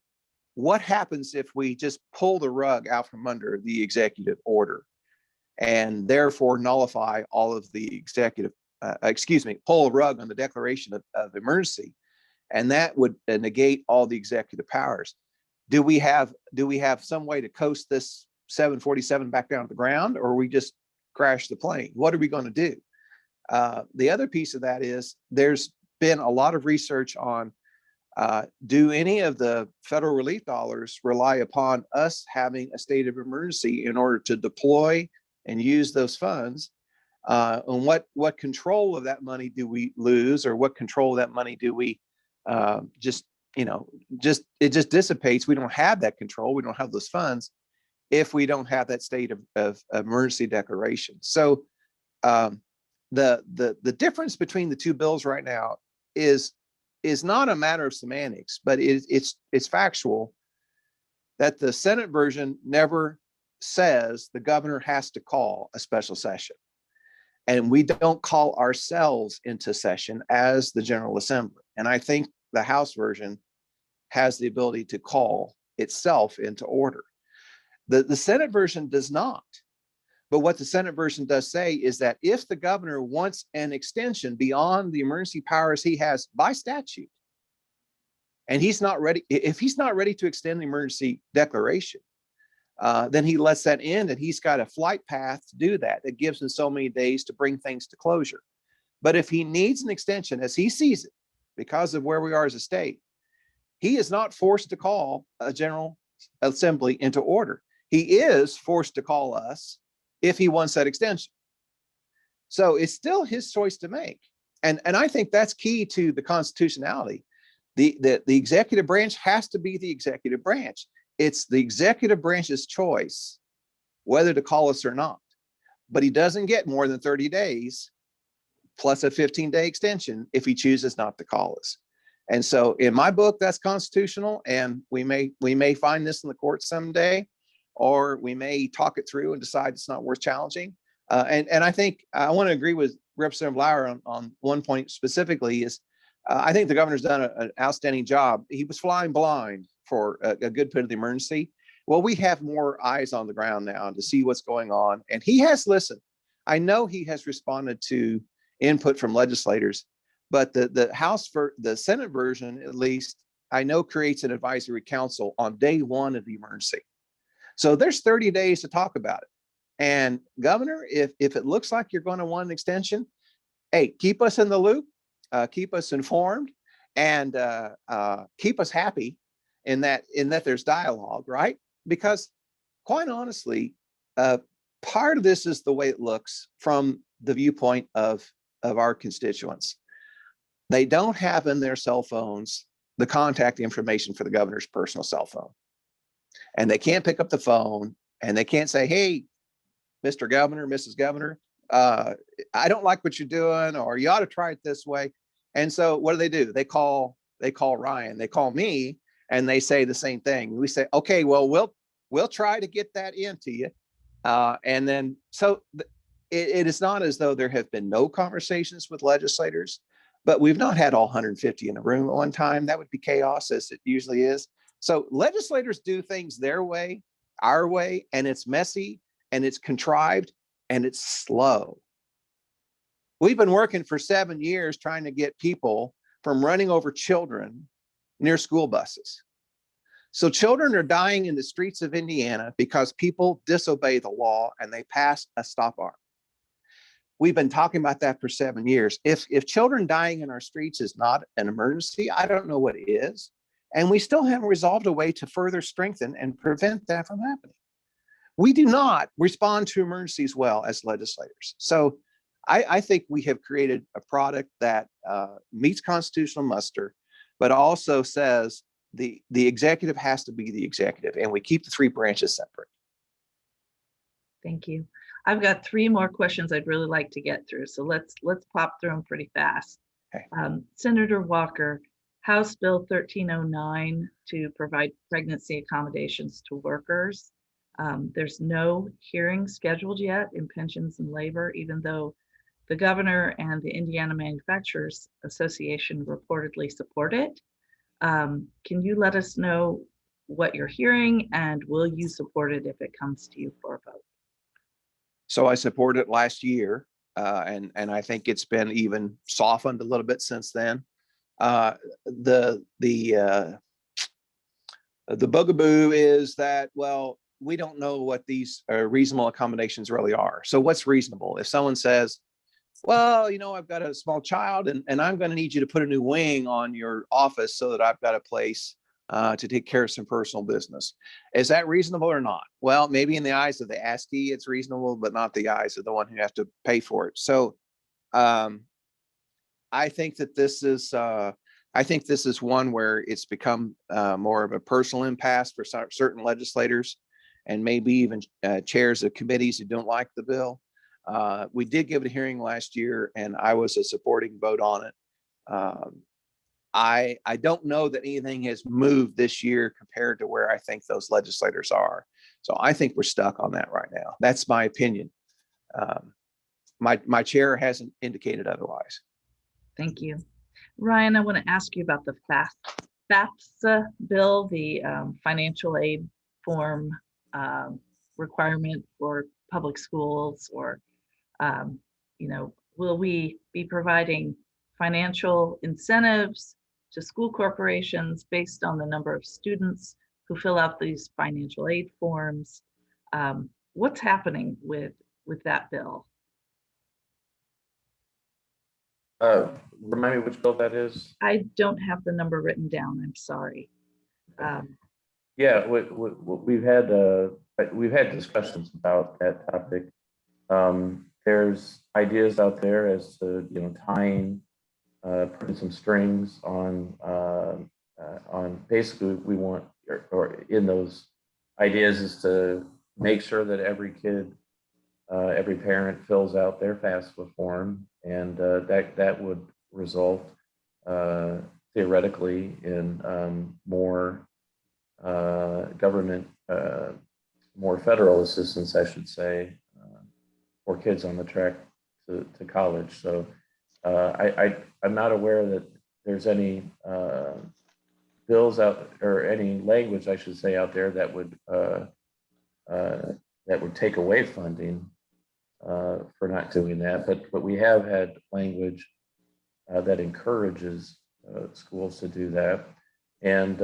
what happens if we just pull the rug out from under the executive order and therefore nullify all of the executive, pull a rug on the declaration of emergency, and that would negate all the executive powers. Do we have some way to coast this 747 back down to the ground, or we just crash the plane? What are we going to do? The other piece of that is there's been a lot of research on do any of the federal relief dollars rely upon us having a state of emergency in order to deploy and use those funds? And what control of that money do we lose, or what control of that money do we it just dissipates? We don't have that control. We don't have those funds if we don't have that state of emergency declaration. So the difference between the two bills right now is not a matter of semantics, but it's factual that the Senate version never says the governor has to call a special session. And we don't call ourselves into session as the General Assembly. And I think the House version has the ability to call itself into order. The Senate version does not. But what the Senate version does say is that if the governor wants an extension beyond the emergency powers he has by statute, and if he's not ready to extend the emergency declaration, then he lets that end, and he's got a flight path to do that. That gives him so many days to bring things to closure. But if he needs an extension as he sees it, because of where we are as a state, he is not forced to call a General Assembly into order. He is forced to call us if he wants that extension. So it's still his choice to make. And I think that's key to the constitutionality. The executive branch has to be the executive branch. It's the executive branch's choice whether to call us or not. But he doesn't get more than 30 days plus a 15-day extension if he chooses not to call us. And so in my book, that's constitutional, and we may find this in the court someday, or we may talk it through and decide it's not worth challenging. And I think I want to agree with Representative Lauer on one point specifically is I think the governor's done an outstanding job. He was flying blind for a good bit of the emergency. Well, we have more eyes on the ground now to see what's going on, and he has listened. I know he has responded to input from legislators, but the Senate version, at least, I know creates an advisory council on day one of the emergency. So there's 30 days to talk about it. And Governor, if it looks like you're going to want an extension, hey, keep us in the loop, keep us informed, and keep us happy in that there's dialogue, right? Because quite honestly, part of this is the way it looks from the viewpoint of our constituents. They don't have in their cell phones the contact information for the governor's personal cell phone. And they can't pick up the phone, and they can't say, hey, Mr. Governor, Mrs. Governor, I don't like what you're doing, or you ought to try it this way. And so what do? They call Ryan, they call me, and they say the same thing. We say, okay, well, we'll try to get that into you. And then, so it is not as though there have been no conversations with legislators, but we've not had all 150 in a room at one time. That would be chaos, as it usually is. So legislators do things their way, our way, and it's messy, and it's contrived and it's slow. We've been working for 7 years trying to get people from running over children near school buses. So children are dying in the streets of Indiana because people disobey the law and they pass a stop arm. We've been talking about that for 7 years. If children dying in our streets is not an emergency, I don't know what is. And we still haven't resolved a way to further strengthen and prevent that from happening. We do not respond to emergencies well as legislators. So I think we have created a product that meets constitutional muster, but also says the executive has to be the executive, and we keep the three branches separate. Thank you. I've got 3 more questions I'd really like to get through, so let's pop through them pretty fast. Okay. Senator Walker, House Bill 1309 to provide pregnancy accommodations to workers. There's no hearing scheduled yet in pensions and labor, even though the governor and the Indiana Manufacturers Association reportedly support it. Can you let us know what you're hearing, and will you support it if it comes to you for a vote? So I supported it last year, and I think it's been even softened a little bit since then. The bugaboo is that, well, we don't know what these reasonable accommodations really are. So what's reasonable? If someone says, well, I've got a small child and I'm going to need you to put a new wing on your office so that I've got a place to take care of some personal business. Is that reasonable or not? Well, maybe in the eyes of the ASCII, it's reasonable, but not the eyes of the one who has to pay for it. So I think that this is one where it's become more of a personal impasse for certain legislators and maybe even chairs of committees who don't like the bill. We did give it a hearing last year, and I was a supporting vote on it. I don't know that anything has moved this year compared to where I think those legislators are. So I think we're stuck on that right now. That's my opinion. My chair hasn't indicated otherwise. Thank you. Ryan, I want to ask you about the FAFSA bill, the financial aid form requirement for public schools, or will we be providing financial incentives to school corporations based on the number of students who fill out these financial aid forms? What's happening with that bill? Remind me which bill that is. I don't have the number written down. I'm sorry. Yeah, we've had discussions about that topic. There's ideas out there as to tying, putting some strings on basically we want, or in those ideas is to make sure that every kid, every parent fills out their FAFSA form, and that would result theoretically in more government, more federal assistance, I should say, for kids on the track to college. So I'm not aware that there's any bills out, or any language, I should say, out there that would take away funding for not doing that. But we have had language that encourages schools to do that. And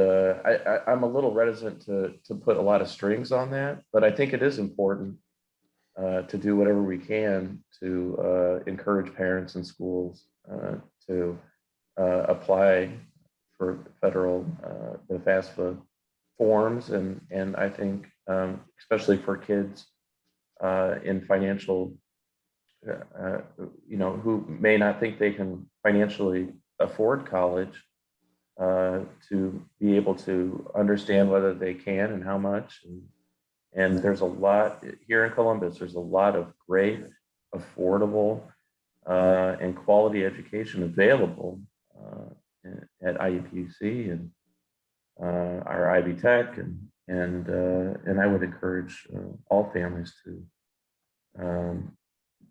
I'm a little reticent to put a lot of strings on that, but I think it is important to do whatever we can to encourage parents and schools to apply for federal, the FAFSA forms. And I think, especially for kids in financial, who may not think they can financially afford college, to be able to understand whether they can and how much. And there's a lot here in Columbus, there's a lot of great, affordable, and quality education available at IUPUC and our Ivy Tech, and I would encourage all families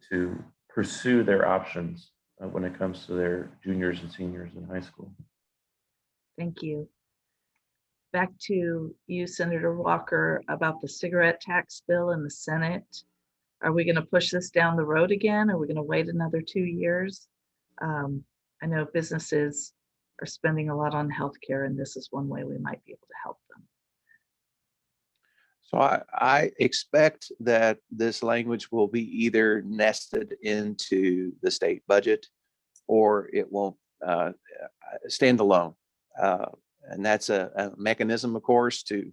to pursue their options when it comes to their juniors and seniors in high school. Thank you. Back to you, Senator Walker, about the cigarette tax bill in the Senate. Are we going to push this down the road again? Are we going to wait another 2 years? I know businesses are spending a lot on healthcare, and this is one way we might be able to help them. So I expect that this language will be either nested into the state budget or it will stand alone. And that's a mechanism, of course, to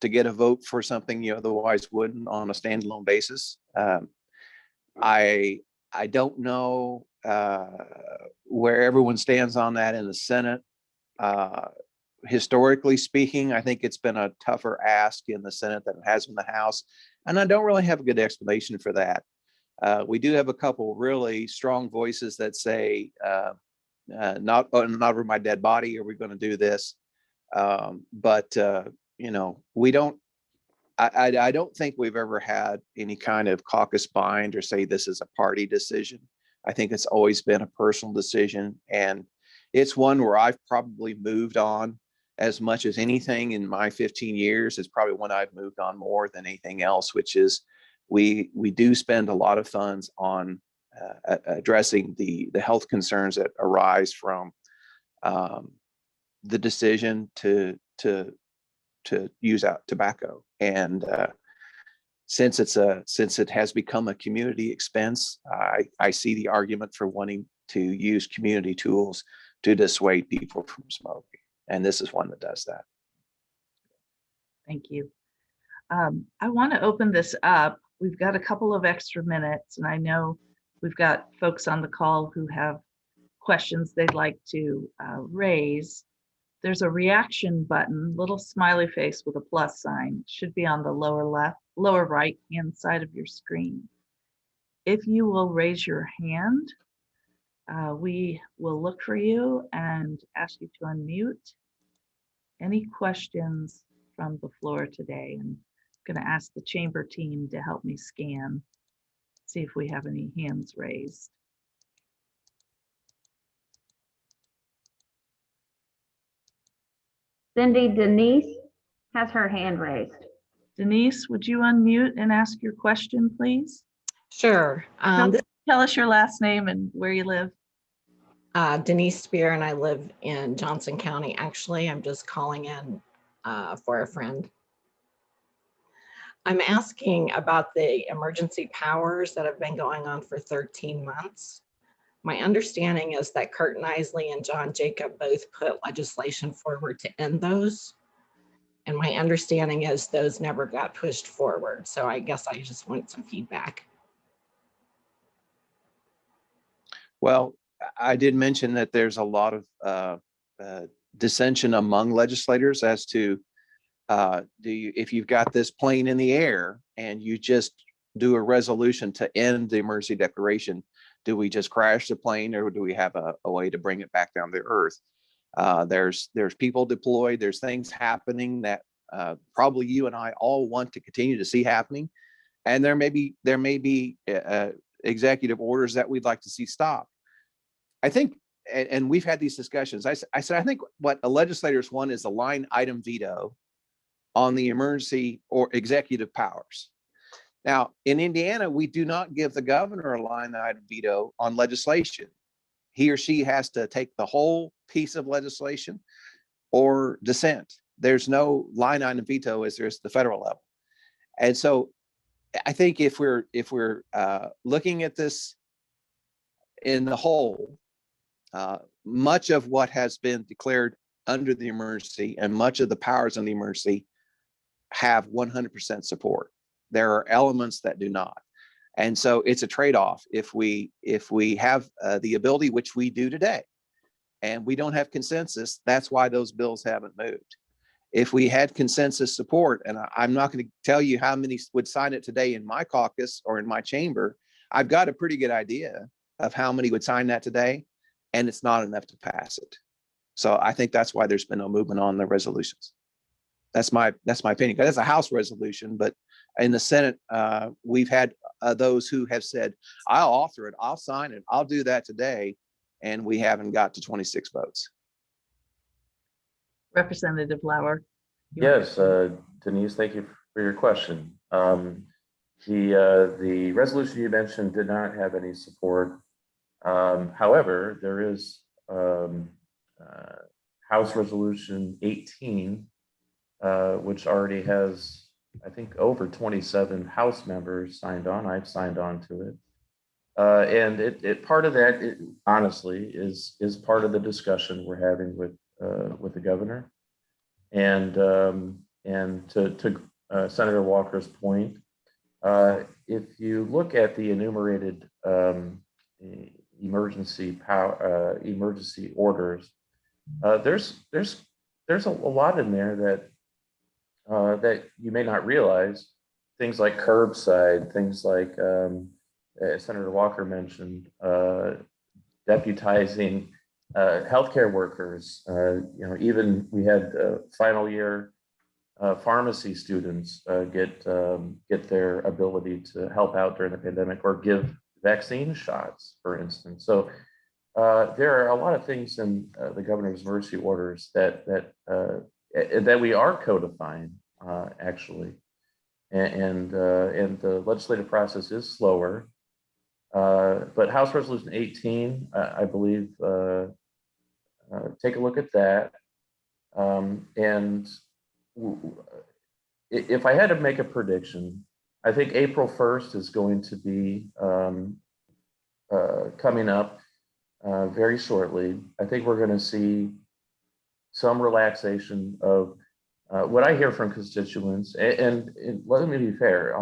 get a vote for something you otherwise wouldn't on a standalone basis. I don't know where everyone stands on that in the Senate. Historically speaking, I think it's been a tougher ask in the Senate than it has in the House, and I don't really have a good explanation for that. We do have a couple really strong voices that say, not over my dead body are we going to do this, but we don't. I don't think we've ever had any kind of caucus bind or say this is a party decision. I think it's always been a personal decision, and it's one where I've probably moved on as much as anything in my 15 years. It's probably one I've moved on more than anything else, which is we do spend a lot of funds on addressing the health concerns that arise from the decision to use out tobacco. And since it has become a community expense, I see the argument for wanting to use community tools to dissuade people from smoking. And this is one that does that. Thank you. I want to open this up. We've got a couple of extra minutes, and I know we've got folks on the call who have questions they'd like to raise. There's a reaction button, little smiley face with a plus sign, should be on the lower right hand side of your screen. If you will raise your hand, we will look for you and ask you to unmute. Any questions from the floor today? I'm going to ask the chamber team to help me scan, see if we have any hands raised. Cindy, Denise has her hand raised. Denise, would you unmute and ask your question, please? Sure. Tell us your last name and where you live. Denise Spear, and I live in Johnson County. Actually, I'm just calling in for a friend. I'm asking about the emergency powers that have been going on for 13 months. My understanding is that Curtin Isley and John Jacob both put legislation forward to end those. And my understanding is those never got pushed forward. So I guess I just want some feedback. Well, I did mention that there's a lot of dissension among legislators as to if you've got this plane in the air and you just do a resolution to end the emergency declaration, do we just crash the plane or do we have a way to bring it back down to earth? There's people deployed, there's things happening that probably you and I all want to continue to see happening. And there may be executive orders that we'd like to see stop. I think, and we've had these discussions, I said, I think what the legislators want is a line item veto on the emergency or executive powers. Now, in Indiana, we do not give the governor a line item veto on legislation. He or she has to take the whole piece of legislation or dissent. There's no line item veto as there's the federal level. And so I think if we're looking at this in the whole, much of what has been declared under the emergency and much of the powers in the emergency have 100% support. There are elements that do not. And so it's a trade-off. If we have the ability, which we do today, and we don't have consensus, that's why those bills haven't moved. If we had consensus support, and I'm not going to tell you how many would sign it today in my caucus or in my chamber, I've got a pretty good idea of how many would sign that today, and it's not enough to pass it. So I think that's why there's been no movement on the resolutions. That's my opinion. That's a House resolution, but in the Senate, we've had those who have said, I'll author it, I'll sign it, I'll do that today. And we haven't got to 26 votes. Representative Lauer. Yes, Denise, thank you for your question. The resolution you mentioned did not have any support. However, there is House Resolution 18, which already has, I think, over 27 House members signed on. I've signed on to it. And it part of that, honestly, is part of the discussion we're having with the governor. And to Senator Walker's point, if you look at the enumerated emergency orders, there's a lot in there that you may not realize. Things like curbside, things like Senator Walker mentioned, deputizing healthcare workers. Even we had final year pharmacy students get their ability to help out during the pandemic or give vaccine shots, for instance. So there are a lot of things in the governor's emergency orders that we are codifying, actually, and the legislative process is slower. But House Resolution 18, I believe, take a look at that. And if I had to make a prediction, I think April 1st is going to be coming up very shortly. I think we're going to see some relaxation of what I hear from constituents. And let me be fair,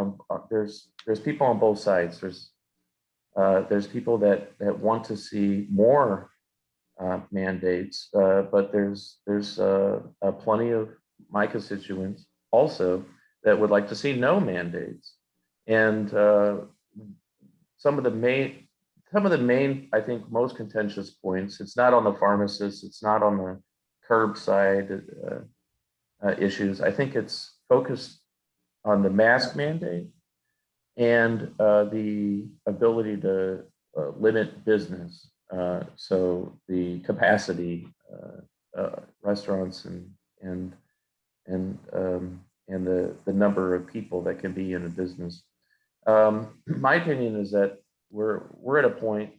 there's people on both sides. There's people that want to see more mandates, but there's plenty of my constituents also that would like to see no mandates. And some of the main, I think, most contentious points, it's not on the pharmacists, it's not on the curbside issues. I think it's focused on the mask mandate and the ability to limit business. So the capacity, restaurants and the number of people that can be in a business. My opinion is that we're at a point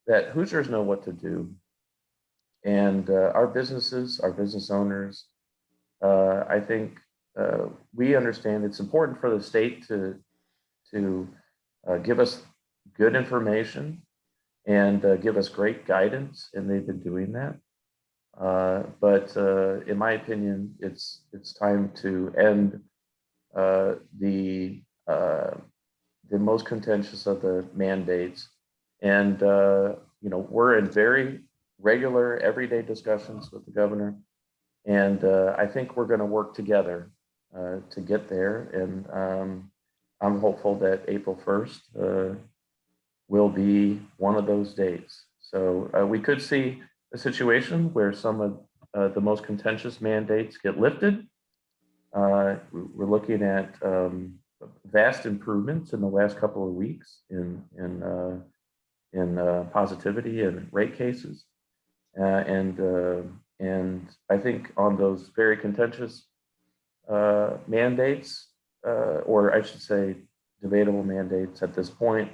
that Hoosiers know what to do, and our businesses, our business owners, I think we understand it's important for the state to give us good information and give us great guidance, and they've been doing that. But in my opinion, it's time to end the most contentious of the mandates. And we're in very regular, everyday discussions with the governor, and I think we're going to work together to get there. And I'm hopeful that April 1st will be one of those days. So we could see a situation where some of the most contentious mandates get lifted. We're looking at vast improvements in the last couple of weeks in positivity and rate cases, and I think on those very contentious mandates, or I should say debatable mandates at this point,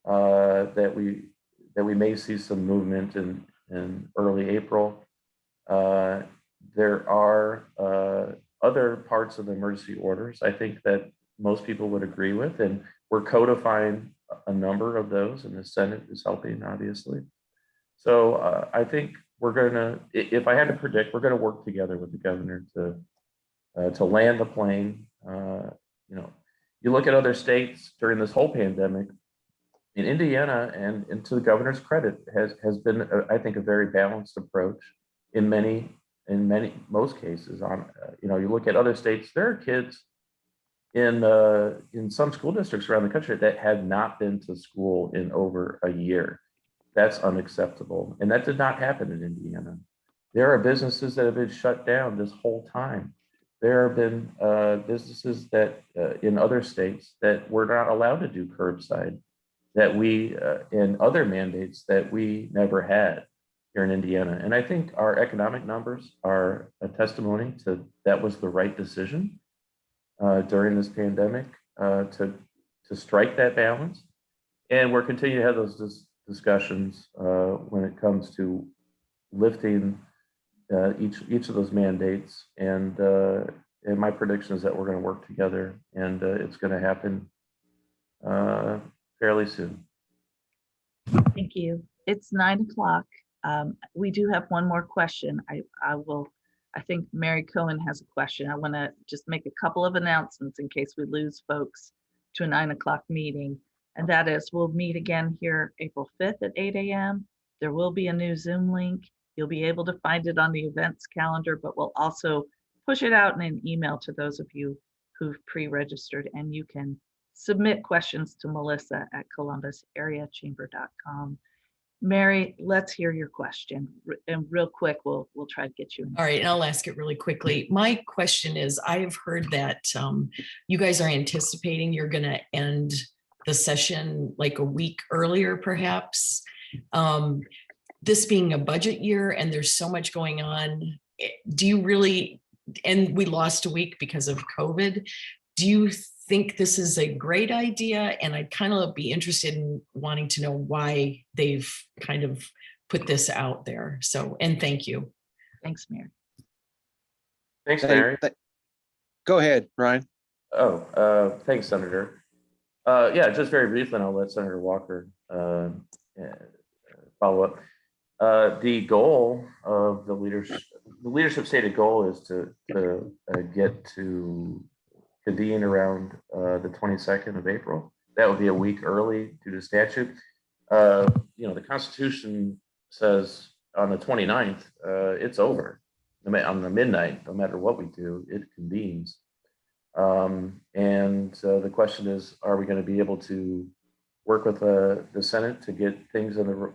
that we may see some movement in early April. There are other parts of the emergency orders, I think, that most people would agree with, and we're codifying a number of those, and the Senate is helping, obviously. So I think we're going to, if I had to predict, we're going to work together with the governor to land the plane. You look at other states during this whole pandemic. In Indiana, and to the governor's credit, has been, I think, a very balanced approach in most cases. You look at other states, there are kids in some school districts around the country that have not been to school in over a year. That's unacceptable, and that did not happen in Indiana. There are businesses that have been shut down this whole time. There have been businesses that in other states that were not allowed to do curbside, that we and other mandates that we never had here in Indiana. And I think our economic numbers are a testimony to that was the right decision during this pandemic to strike that balance. And we're continuing to have those discussions when it comes to lifting each of those mandates. And my prediction is that we're going to work together, and it's going to happen fairly soon. Thank you. It's 9 o'clock. We do have one more question. I think Mary Cohen has a question. I want to just make a couple of announcements in case we lose folks to a 9 o'clock meeting. And that is, we'll meet again here April 5th at 8 a.m. There will be a new Zoom link. You'll be able to find it on the events calendar, but we'll also push it out in an email to those of you who've pre-registered, and you can submit questions to Melissa at columbusareachamber.com. Mary, let's hear your question. And real quick, we'll try to get you in. All right, and I'll ask it really quickly. My question is, I have heard that you guys are anticipating you're going to end the session like a week earlier, perhaps. This being a budget year and there's so much going on, do you really, and we lost a week because of COVID, do you think this is a great idea? And I'd kind of be interested in wanting to know why they've kind of put this out there. So, and thank you. Thanks, Mary. Thanks, Mary. Go ahead, Ryan. Oh, thanks, Senator. Yeah, just very briefly, and I'll let Senator Walker follow up. The goal of the leadership stated goal is to get to convene around the 22nd of April. That would be a week early due to statute. The Constitution says on the 29th, it's over. On the midnight, no matter what we do, it convenes. The question is, are we going to be able to work with the Senate to get things in the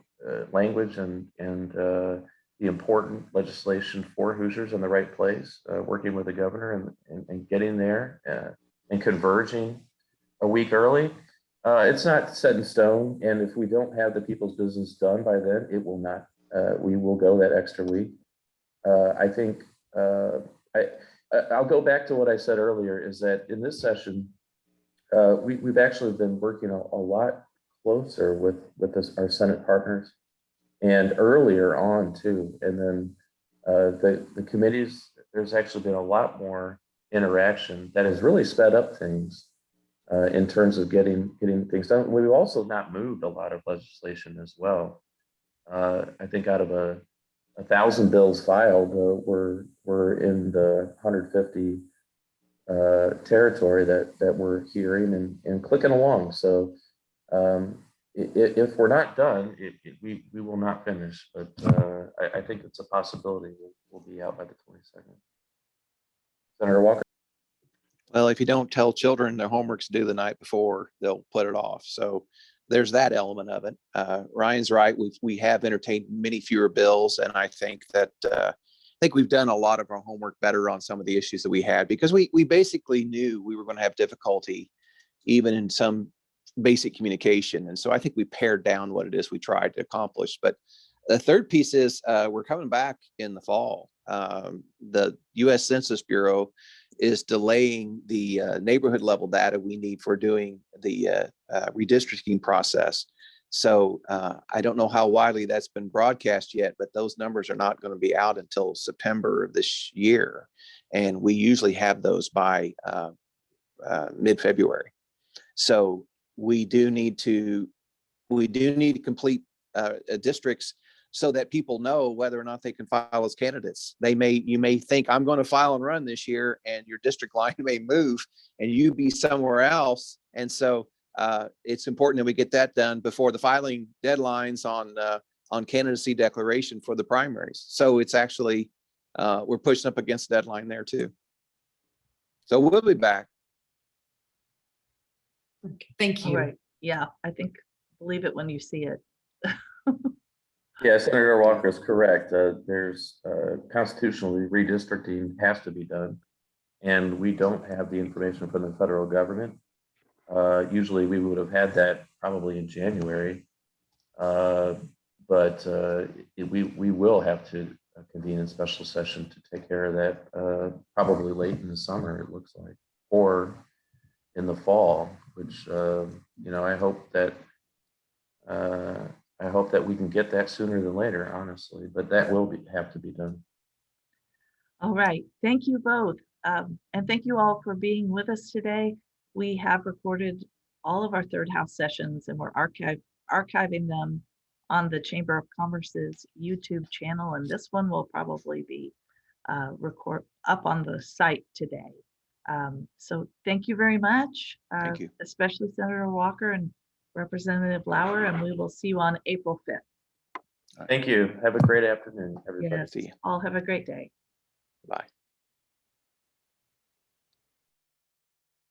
language and the important legislation for Hoosiers in the right place, working with the governor and getting there and converging a week early. It's not set in stone, and if we don't have the people's business done by then, it will not. We will go that extra week. I think I'll go back to what I said earlier, is that in this session, we've actually been working a lot closer with our Senate partners, and earlier on too. And then the committees, there's actually been a lot more interaction that has really sped up things in terms of getting things done. We've also not moved a lot of legislation as well. I think out of 1,000 bills filed, we're in the 150 territory that we're hearing and clicking along. So if we're not done, we will not finish. But I think it's a possibility we'll be out by the 22nd. Senator Walker. Well, if you don't tell children their homework's due the night before, they'll put it off. So there's that element of it. Ryan's right. We have entertained many fewer bills, and I think that we've done a lot of our homework better on some of the issues that we had, because we basically knew we were going to have difficulty even in some basic communication. And so I think we pared down what it is we tried to accomplish. But the third piece is we're coming back in the fall. The U.S. Census Bureau is delaying the neighborhood level data we need for doing the redistricting process. So I don't know how widely that's been broadcast yet, but those numbers are not going to be out until September of this year. And we usually have those by mid-February. So we do need to complete districts so that people know whether or not they can file as candidates. You may think, I'm going to file and run this year, and your district line may move and you be somewhere else. And so it's important that we get that done before the filing deadlines on candidacy declaration for the primaries. So it's actually, we're pushing up against the deadline there too. So we'll be back. Okay, thank you. All right. Yeah, I think believe it when you see it. Yeah, Senator Walker is correct. There's constitutionally redistricting has to be done, and we don't have the information from the federal government. Usually we would have had that probably in January, but we will have to convene a special session to take care of that probably late in the summer, it looks like, or in the fall. which, I hope that we can get that sooner than later, honestly, but that will have to be done. All right, thank you both. And thank you all for being with us today. We have recorded all of our Third House sessions and we're archiving them on the Chamber of Commerce's YouTube channel. And this one will probably be up on the site today. So thank you very much. Thank you. Especially Senator Walker and Representative Lauer, and we will see you on April 5th. Thank you. Have a great afternoon, everybody. Yes, all have a great day. Bye.